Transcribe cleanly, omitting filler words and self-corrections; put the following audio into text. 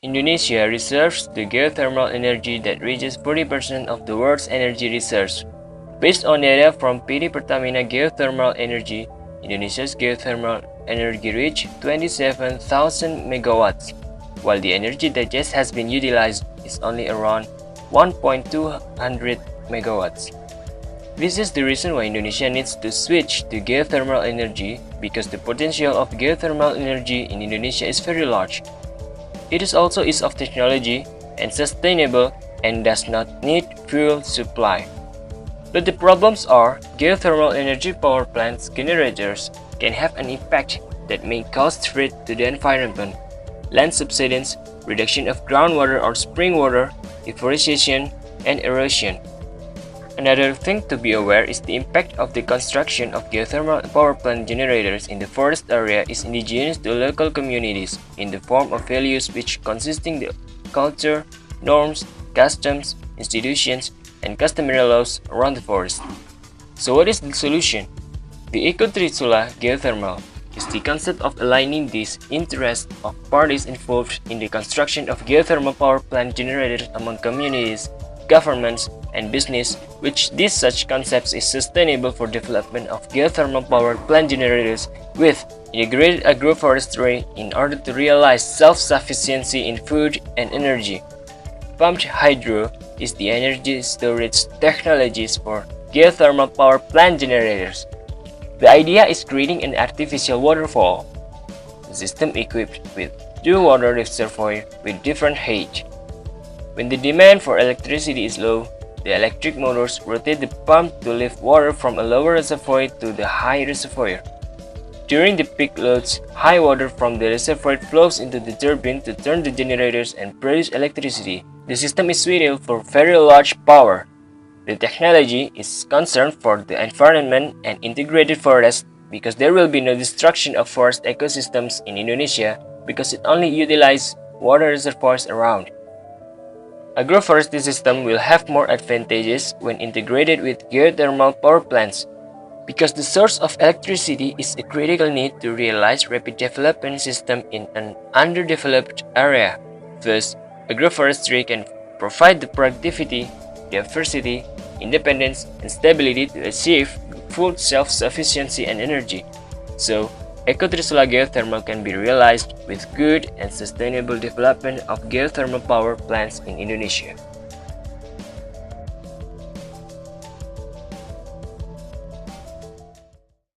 Indonesia reserves the geothermal energy that reaches 40% of the world's energy reserves. Based on data from PT Pertamina Geothermal Energy, Indonesia's geothermal energy reached 27,000 megawatts, while the energy that just has been utilized is only around 1,200 megawatts. This is the reason why Indonesia needs to switch to geothermal energy, because the potential of geothermal energy in Indonesia is very large. It is also ease of technology and sustainable and does not need fuel supply. But the problems are, geothermal energy power plants generators can have an impact that may cause threat to the environment, land subsidence, reduction of groundwater or spring water, deforestation, and erosion. Another thing to be aware is the impact of the construction of geothermal power plant generators in the forest area is indigenous to local communities in the form of values which consisting the culture, norms, customs, institutions, and customary laws around the forest. So what is the solution? The ECOTRISULA geothermal is the concept of aligning these interests of parties involved in the construction of geothermal power plant generators among communities, governments, and business, which these such concepts is sustainable for development of geothermal power plant generators with integrated agroforestry in order to realize self-sufficiency in food and energy. Pumped hydro is the energy storage technologies for geothermal power plant generators. The idea is creating an artificial waterfall, a system equipped with two water reservoirs with different height. When the demand for electricity is low, the electric motors rotate the pump to lift water from a lower reservoir to the high reservoir. During the peak loads, high water from the reservoir flows into the turbine to turn the generators and produce electricity. The system is suitable for very large power. The technology is concerned for the environment and integrated forest because there will be no destruction of forest ecosystems in Indonesia because it only utilizes water reservoirs around. Agroforestry system will have more advantages when integrated with geothermal power plants because the source of electricity is a critical need to realize rapid development system in an underdeveloped area. Thus, agroforestry can provide the productivity, diversity, independence, and stability to achieve full self-sufficiency and energy. So, ECOTRISULA geothermal can be realized with good and sustainable development of geothermal power plants in Indonesia.